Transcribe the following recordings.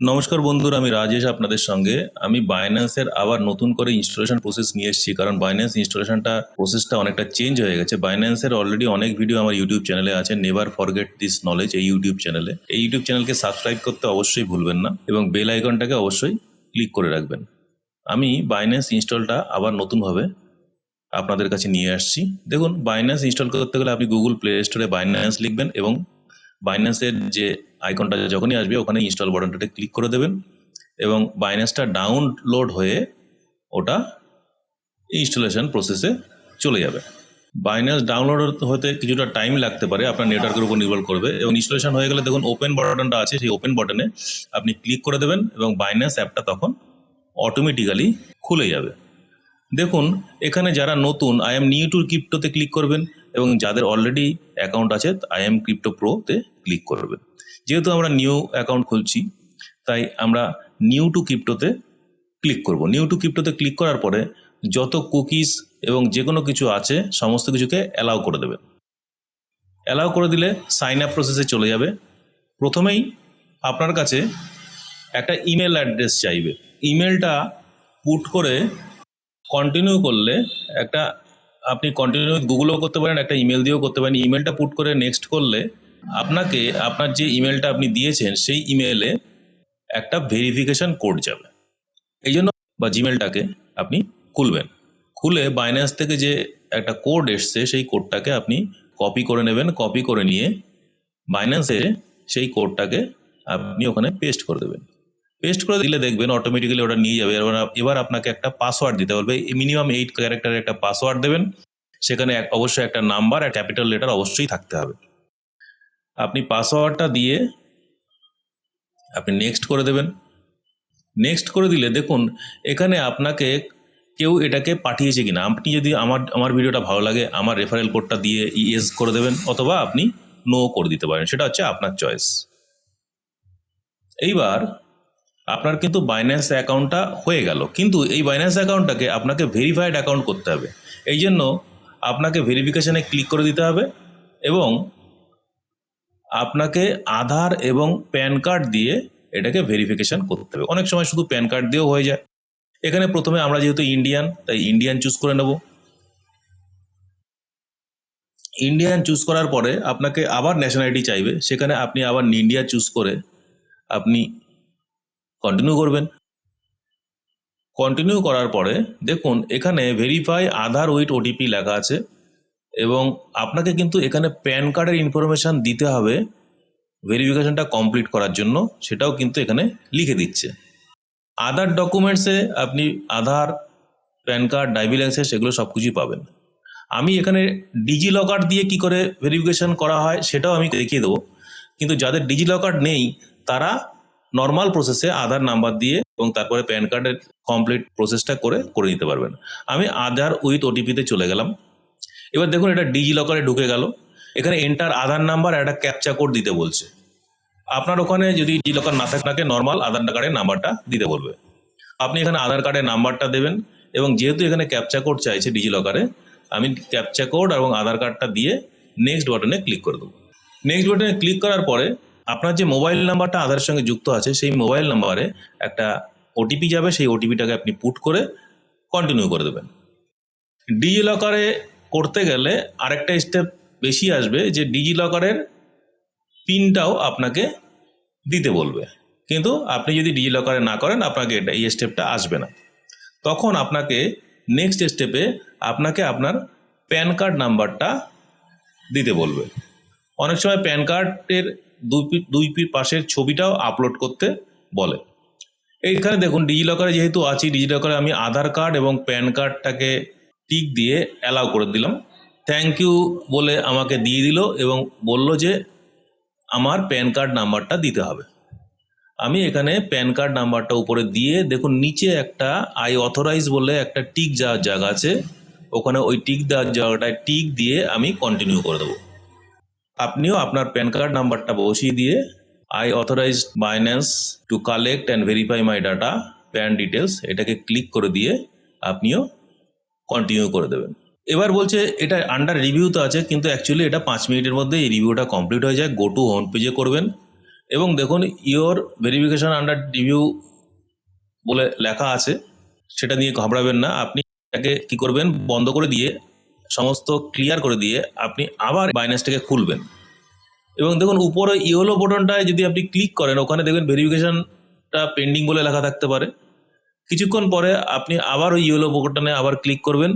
নমস্কার বন্ধুরা, আমি রাজেশ আপনাদের সঙ্গে। আমি বাইন্যান্সের আবার নতুন করে ইনস্টলেশন প্রসেস নিয়ে এসেছি, কারণ বাইন্যান্স ইনস্টলেশনটা প্রসেসটা অনেকটা চেঞ্জ হয়ে গেছে। বাইন্যান্সের অলরেডি অনেক ভিডিও আমার ইউটিউব চ্যানেলে আছে, নেভার ফরগেট দিস নলেজ এই ইউটিউব চ্যানেলে। এই ইউটিউব চ্যানেলকে সাবস্ক্রাইব করতে অবশ্যই ভুলবেন না এবং বেল আইকনটাকে অবশ্যই ক্লিক করে রাখবেন। আমি বাইন্যান্স ইনস্টলটা আবার নতুনভাবে আপনাদের কাছে নিয়ে আসছি। দেখুন, বাইন্যান্স ইনস্টল করতে গেলে আপনি গুগল প্লে স্টোরে বাইন্যান্স লিখবেন এবং বাইন্যান্সের যে আইকনটা যখনই আসবে ওখানে ইনস্টল বাটনটাতে ক্লিক করে দেবেন এবং বাইন্যান্সটা ডাউনলোড হয়ে ওটা ইনস্টলেশন প্রসেসে চলে যাবে। বাইন্যান্স ডাউনলোড হতে কিছুটা টাইম লাগতে পারে, আপনার নেটওয়ার্কের উপর নির্ভর করবে। এবং ইনস্টলেশন হয়ে গেলে দেখুন ওপেন বাটনটা আছে, সেই ওপেন বাটনে আপনি ক্লিক করে দেবেন এবং বাইন্যান্স অ্যাপটা তখন অটোমেটিক্যালি খুলে যাবে। দেখুন, এখানে যারা নতুন আই এম নিউ টু ক্রিপ্টোতে ক্লিক করবেন এবং যাদের অলরেডি অ্যাকাউন্ট আছে আই এম ক্রিপ্টো প্রোতে ক্লিক করবেন। যেহেতু আমরা নিউ অ্যাকাউন্ট খুলছি তাই আমরা নিউ টু ক্রিপ্টোতে ক্লিক করব। নিউ টু ক্রিপ্টোতে ক্লিক করার পরে যত কুকিজ এবং যে কোনো কিছু আছে সমস্ত কিছুকে অ্যালাউ করে দেবেন। অ্যালাউ করে দিলে সাইন আপ প্রসেসে চলে যাবে। প্রথমেই আপনার কাছে একটা ইমেল অ্যাড্রেস চাইবে। ইমেলটা পুট করে কন্টিনিউ করলে একটা আপনি কন্টিনিউ গুগলও করতে পারেন, একটা ইমেল দিয়েও করতে পারেন। ইমেলটা পুট করে নেক্সট করলে আপনাকে আপনার যে ইমেলটা আপনি দিয়েছেন সেই ইমেলে একটা ভেরিফিকেশন কোড যাবে। এই জন্য বা জিমেলটাকে আপনি খুলবেন, খুলে বাইন্যান্স থেকে যে একটা কোড এসছে সেই কোডটাকে আপনি কপি করে নেবেন। কপি করে নিয়ে বাইন্যান্সে সেই কোডটাকে আপনি ওখানে পেস্ট করে দেবেন। পেস্ট করে দিলে দেখবেন অটোমেটিক্যালি ওটা নিয়ে যাবে। এবার আপনাকে একটা পাসওয়ার্ড দিতে বলবে, মিনিমাম 8 ক্যারেক্টারের একটা পাসওয়ার্ড দেবেন। সেখানে অবশ্যই একটা নাম্বার আর ক্যাপিটাল লেটার অবশ্যই থাকতে হবে। আপনি পাসওয়ার্ডটা দিয়ে আপনি নেক্সট করে দেবেন। নেক্সট করে দিলে দেখুন এখানে আপনাকে কেউ এটাকে পাঠিয়েছে কিনা। আপনি যদি আমার ভিডিওটা ভালো লাগে আমার রেফারেল কোডটা দিয়ে ইয়েস করে দেবেন, অথবা আপনি নো করে দিতে পারেন, সেটা হচ্ছে আপনার চয়েস। এইবার আপনার কিন্তু বাইন্যান্স অ্যাকাউন্টটা হয়ে গেল, কিন্তু এই বাইন্যান্স অ্যাকাউন্টটাকে আপনাকে ভেরিফাইড অ্যাকাউন্ট করতে হবে। এই জন্য আপনাকে ভেরিফিকেশানে ক্লিক করে দিতে হবে এবং আপনাকে আধার এবং প্যান কার্ড দিয়ে এটাকে ভেরিফিকেশান করতে হবে। অনেক সময় শুধু প্যান কার্ড দিয়েও হয়ে যায়। এখানে প্রথমে আমরা যেহেতু ইন্ডিয়ান তাই ইন্ডিয়ান চুজ করে নেব। ইন্ডিয়ান চুজ করার পরে আপনাকে আবার ন্যাশনালিটি চাইবে, সেখানে আপনি আবার ইন্ডিয়া চুজ করে আপনি কন্টিনিউ করবেন। কন্টিনিউ করার পরে দেখুন এখানে ভেরিফাই আধার উইথ ওটিপি লেখা আছে এবং আপনাকে কিন্তু এখানে প্যান কার্ডের ইনফরমেশান দিতে হবে ভেরিফিকেশনটা কমপ্লিট করার জন্য, সেটাও কিন্তু এখানে লিখে দিচ্ছে। আদার ডকুমেন্টসে আপনি আধার, প্যান কার্ড, ড্রাইভিং লাইসেন্স এগুলো সব কিছুই পাবেন। আমি এখানে ডিজি লকার দিয়ে কি করে ভেরিফিকেশন করা হয় সেটাও আমি দেখিয়ে দেবো, কিন্তু যাদের ডিজি লকার নেই তারা নর্মাল প্রসেসে আধার নাম্বার দিয়ে এবং তারপরে প্যান কার্ডের কমপ্লিট প্রসেসটা করে নিতে পারবেন। আমি আধার উইথ ওটিপিতে চলে গেলাম। এবার দেখুন এটা ডিজি লকারে ঢুকে গেল। এখানে এন্টার আধার নাম্বার একটা ক্যাপচা কোড দিতে বলছে। আপনার ওখানে যদি ডিজি লকার না থাকে আপনাকে নর্মাল আধার কার্ডের নাম্বারটা দিতে বলবে। আপনি এখানে আধার কার্ডের নাম্বারটা দেবেন এবং যেহেতু এখানে ক্যাপচা কোড চাইছে ডিজি লকারে, আমি ক্যাপচা কোড এবং আধার কার্ডটা দিয়ে নেক্সট বাটনে ক্লিক করে দেবো। নেক্সট বাটনে ক্লিক করার পরে আপনার যে মোবাইল নাম্বারটা আধারের সঙ্গে যুক্ত আছে সেই মোবাইল নাম্বারে একটা ওটিপি যাবে, সেই ওটিপিটাকে আপনি পুট করে কন্টিনিউ করে দেবেন। ডিজি লকারে করতে গেলে আরেকটা স্টেপ বেশি আসবে, যে ডিজি লকারের পিনটাও আপনাকে দিতে বলবে, কিন্তু আপনি যদি ডিজি লকারে না করেন আপনাকে এই স্টেপটা আসবে না। তখন আপনাকে নেক্সট স্টেপে আপনাকে আপনার প্যান কার্ড নাম্বারটা দিতে বলবে। অনেক সময় প্যান কার্ডের দুই পাশের ছবিটাও আপলোড করতে বলে। এইখানে দেখুন ডিজি লকারে যেহেতু আছি, ডিজি লকারে আমি আধার কার্ড এবং প্যান কার্ডটাকে টিক দিয়ে অ্যালাউ করে দিলাম। থ্যাংক ইউ বলে আমাকে দিয়ে দিল এবং বলল যে আমার প্যান কার্ড নাম্বারটা দিতে হবে। আমি এখানে প্যান কার্ড নাম্বারটা উপরে দিয়ে দেখুন নিচে একটা আই অথরাইজ বলে একটা টিক যাওয়ার জায়গা আছে, ওখানে ওই টিক দেওয়ার জায়গাটায় টিক দিয়ে আমি কন্টিনিউ করে দেবো। আপনিও আপনার প্যান কার্ড নাম্বারটা বসিয়ে দিয়ে I authorize Binance to collect and verify my data PAN details এটাকে ক্লিক করে দিয়ে আপনিও কন্টিনিউ করে দেবেন। এবার বলছে এটা আন্ডার রিভিউ তো আছে, কিন্তু অ্যাকচুয়ালি এটা 5 মিনিটের মধ্যে এই রিভিউটা কমপ্লিট হয়ে যায়। গো টু হোম পেজে করবেন এবং দেখুন ইওর ভেরিফিকেশন আন্ডার রিভিউ বলে লেখা আছে, সেটা নিয়ে ঘাবড়াবেন না। আপনি এটাকে কি করবেন, বন্ধ করে দিয়ে সমস্ত ক্লিয়ার করে দিয়ে আপনি আবার বাইন্যান্সটাকে খুলবেন এবং দেখুন উপরে ইয়েলো বাটনটায় যদি আপনি ক্লিক করেন, ওখানে দেখবেন ভেরিফিকেশনটা পেন্ডিং বলে লেখা থাকতে পারে। কিছুক্ষণ পরে আপনি আবার ওই ইয়েলো বাটনে আবার ক্লিক করবেন,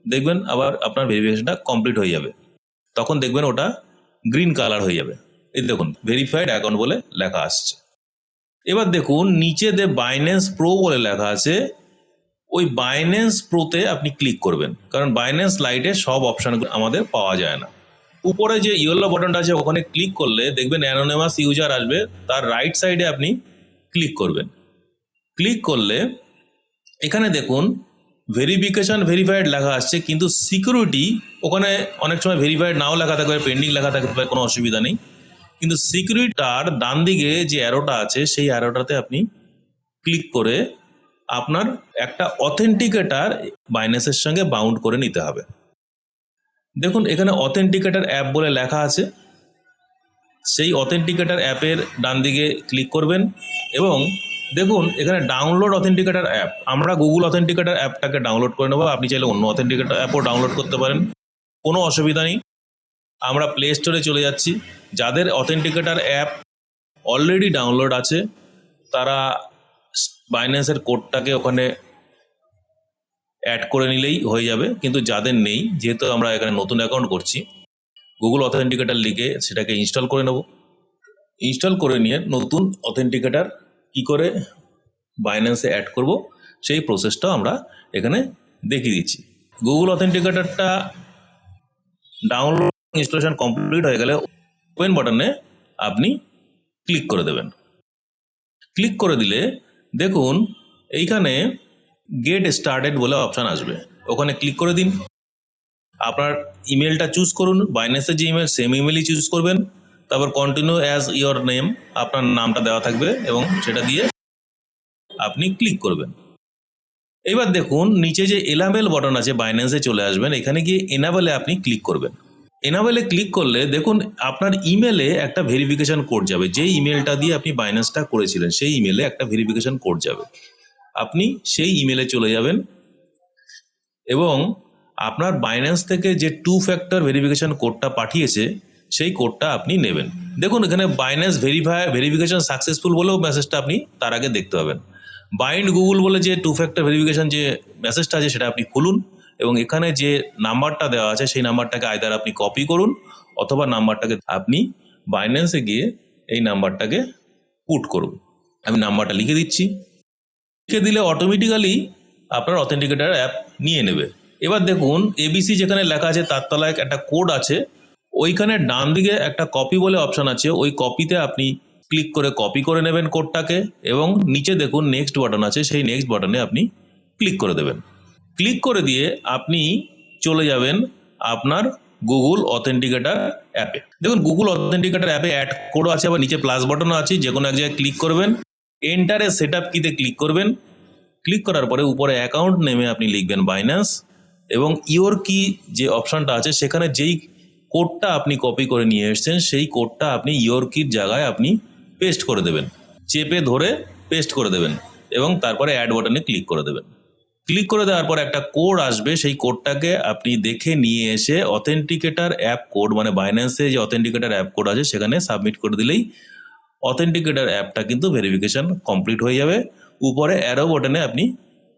দেখবেন আবার আপনার ভেরিফিকেশনটা কমপ্লিট হয়ে যাবে। তখন দেখবেন ওটা গ্রিন কালার হয়ে যাবে। এই দেখুন ভেরিফাইড অ্যাকাউন্ট বলে লেখা আসছে। এবার দেখুন নিচে যে বাইন্যান্স প্রো বলে লেখা আছে, ওই বাইন্যান্স প্রোতে আপনি ক্লিক করবেন, কারণ বাইন্যান্স লাইটে সব অপশানগুলো আমাদের পাওয়া যায় না। উপরে যে ইয়েলো বাটনটা আছে ওখানে ক্লিক করলে দেখবেন অ্যানোনিমাস ইউজার আসবে, তার রাইট সাইডে আপনি ক্লিক করবেন। ক্লিক করলে এখানে দেখুন ভেরিফিকেশন ভেরিফাইড লেখা আসছে, কিন্তু সিকিউরিটি ওখানে অনেক সময় ভেরিফাইড নাও লেখা থাকবে, পেন্ডিং লেখা থাকতে পারে, কোনো অসুবিধা নেই। কিন্তু সিকিউরিটিটার ডান দিকে যে অ্যারোটা আছে সেই অ্যারোটাতে আপনি ক্লিক করে আপনার একটা অথেন্টিকেটার বাইন্যান্সের সঙ্গে বাউন্ড করে নিতে হবে। দেখুন এখানে অথেন্টিকেটার অ্যাপ বলে লেখা আছে, সেই অথেন্টিকেটার অ্যাপের ডান দিকে ক্লিক করবেন এবং দেখুন এখানে ডাউনলোড অথেন্টিকেটার অ্যাপ, আমরা গুগল অথেন্টিকেটার অ্যাপটাকে ডাউনলোড করে নেবো। আপনি চাইলে অন্য অথেন্টিকেটার অ্যাপও ডাউনলোড করতে পারেন, কোনো অসুবিধা নেই। আমরা প্লে স্টোরে চলে যাচ্ছি। যাদের অথেন্টিকেটার অ্যাপ অলরেডি ডাউনলোড আছে তারা বাইন্যান্সের কোডটাকে ওখানে অ্যাড করে নিলেই হয়ে যাবে, কিন্তু যাদের নেই, যেহেতু আমরা এখানে নতুন অ্যাকাউন্ট করছি, গুগল অথেন্টিকেটার লিখে সেটাকে ইনস্টল করে নেব। ইনস্টল করে নিয়ে নতুন অথেন্টিকেটার কি করে বাইন্যান্সে অ্যাড করব সেই প্রসেসটাও আমরা এখানে দেখিয়ে দিচ্ছি। গুগল অথেন্টিকেটারটা ডাউনলোড ইনস্টলেশন কমপ্লিট হয়ে গেলে ওপেন বাটনে আপনি ক্লিক করে দেবেন। ক্লিক করে দিলে দেখুন এইখানে গেট স্টার্টেড বলে অপশান আসবে, ওখানে ক্লিক করে দিন। আপনার ইমেলটা চুজ করুন, বাইন্যান্সের যে ইমেল সেম ইমেলই চুজ করবেন। তারপর কন্টিনিউ অ্যাজ ইয়োর নেম, আপনার নামটা দেওয়া থাকবে এবং সেটা দিয়ে আপনি ক্লিক করবেন। এবার দেখুন নিচে যে এনাবেল বাটন আছে বাইন্যান্সে চলে আসবেন, এখানে গিয়ে এনাবেলে আপনি ক্লিক করবেন। এনাবেলে ক্লিক করলে দেখুন আপনার ইমেলে একটা ভেরিফিকেশন কোড যাবে, যেই ইমেলটা দিয়ে আপনি বাইন্যান্সটা করেছিলেন সেই ইমেলে একটা ভেরিফিকেশন কোড যাবে। আপনি সেই ইমেলে চলে যাবেন এবং আপনার বাইন্যান্স থেকে যে 2 ফ্যাক্টর ভেরিফিকেশন কোডটা পাঠিয়েছে সেই কোডটা আপনি নেবেন। দেখুন এখানে বাইন্যান্স ভেরিফিকেশন সাকসেসফুল বলেও মেসেজটা আপনি তার আগে দেখতে পাবেন। বাইন্ড গুগল বলে যে 2 ফ্যাক্টর ভেরিফিকেশন যে মেসেজটা আছে সেটা আপনি খুলুন এবং এখানে যে নাম্বারটা দেওয়া আছে সেই নাম্বারটাকে আইদার আপনি কপি করুন অথবা নাম্বারটাকে আপনি বাইন্যান্সে গিয়ে এই নাম্বারটাকে পুট করুন। আমি নাম্বারটা লিখে দিচ্ছি। লিখে দিলে অটোমেটিক্যালি আপনার অথেন্টিকেটার অ্যাপ নিয়ে নেবে। এবার দেখুন এবিসি যেখানে লেখা আছে তার তলায় একটা কোড আছে, ওইখানে ডান দিকে একটা কপি বলে অপশান আছে, ওই কপিতে আপনি ক্লিক করে কপি করে নেবেন কোডটাকে এবং নিচে দেখুন নেক্সট বাটন আছে, সেই নেক্সট বাটনে আপনি ক্লিক করে দেবেন। ক্লিক করে দিয়ে আপনি চলে যাবেন আপনার গুগল অথেন্টিকেটার অ্যাপে। দেখুন গুগল অথেন্টিকেটার অ্যাপে অ্যাড কোডও আছে, আবার নিচে প্লাস বাটনও আছে, যে কোনো এক জায়গায় ক্লিক করবেন, এন্টারে সেট আপ কিতে ক্লিক করবেন। ক্লিক করার পরে উপরে অ্যাকাউন্ট নেমে আপনি লিখবেন বাইন্যান্স এবং ইওর কি যে অপশানটা আছে সেখানে যেই কোডটা আপনি কপি করে নিয়ে এসেছেন সেই কোডটা আপনি ইওর কির জায়গায় আপনি পেস্ট করে দেবেন, চেপে ধরে পেস্ট করে দেবেন এবং তারপরে অ্যাড বাটনে ক্লিক করে দেবেন। ক্লিক করে দেওয়ার পর একটা কোড আসবে, সেই কোডটাকে আপনি দেখে নিয়ে এসে অথেন্টিকেটার অ্যাপ কোড মানে বাইন্যান্সে যে অথেন্টিকেটার অ্যাপ কোড আছে সেখানে সাবমিট করে দিলেই অথেন্টিকেটার অ্যাপটা কিন্তু ভেরিফিকেশন কমপ্লিট হয়ে যাবে। উপরে অ্যারো বাটনে আপনি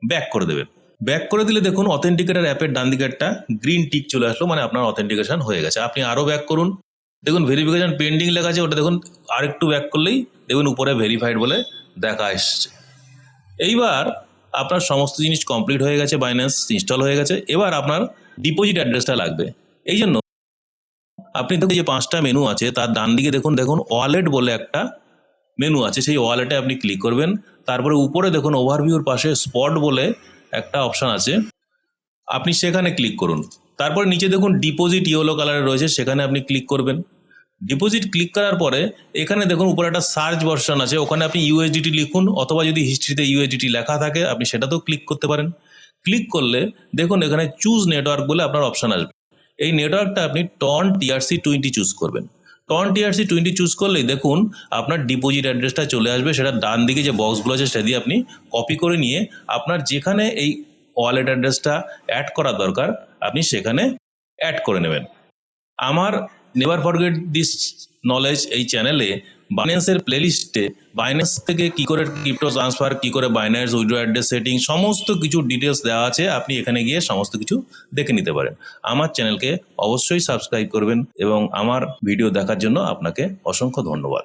ব্যাক করে দেবেন। ব্যাক করে দিলে দেখুন অথেন্টিকেটার অ্যাপের ডান দিকে একটা গ্রিন টিক চলে আসলো, মানে আপনার অথেন্টিকেশন হয়ে গেছে। আপনি আরও ব্যাক করুন, দেখুন ভেরিফিকেশন পেন্ডিং লেখা আছে, ওটা দেখুন আরেকটু ব্যাক করলেই দেখুন উপরে ভেরিফাইড বলে দেখা এসছে। এইবার আপনার সমস্ত জিনিস কমপ্লিট হয়ে গেছে, বাইন্যান্স ইনস্টল হয়ে গেছে। এবার আপনার ডিপোজিট অ্যাড্রেসটা লাগবে। এই জন্য আপনি দেখুন যে 5টা মেনু আছে তার ডান দিকে দেখুন ওয়ালেট বলে একটা মেনু আছে, সেই ওয়ালেটে আপনি ক্লিক করবেন। তারপরে উপরে দেখুন ওভারভিউর পাশে স্পট বলে একটা অপশান আছে, আপনি সেখানে ক্লিক করুন। তারপরে নিচে দেখুন ডিপোজিট ইয়েলো কালারে রয়েছে, সেখানে আপনি ক্লিক করবেন। ডিপোজিট ক্লিক করার পরে এখানে দেখুন উপরে একটা সার্চ ভার্সন আছে, ওখানে আপনি ইউএসডিটি লিখুন অথবা যদি হিস্ট্রিতে ইউএসডিটি লেখা থাকে আপনি সেটাতেও ক্লিক করতে পারেন। ক্লিক করলে দেখুন এখানে চুজ নেটওয়ার্ক বলে আপনার অপশান আসবে। এই নেটওয়ার্কটা আপনি টন TRC20 চুজ করবেন। TRC20 চুজ করলেই দেখুন আপনার ডিপোজিট অ্যাড্রেসটা চলে আসবে। সেটা ডান দিকে যে বক্সগুলো আছে সেটা দিয়ে আপনি কপি করে নিয়ে আপনার যেখানে এই ওয়ালেট অ্যাড্রেসটা অ্যাড করা দরকার আপনি সেখানে অ্যাড করে নেবেন। আমার নেভার ফরগেট দিস নলেজ এই চ্যানেলে বাইন্যান্সের প্লেলিস্টে বাইন্যান্স থেকে কী করে ক্রিপ্টো ট্রান্সফার, কী করে বাইন্যান্স উইথড্র অ্যাড্রেস সেটিং সমস্ত কিছু ডিটেলস দেওয়া আছে। আপনি এখানে গিয়ে সমস্ত কিছু দেখে নিতে পারেন। আমার চ্যানেলকে অবশ্যই সাবস্ক্রাইব করবেন এবং আমার ভিডিও দেখার জন্য আপনাকে অসংখ্য ধন্যবাদ।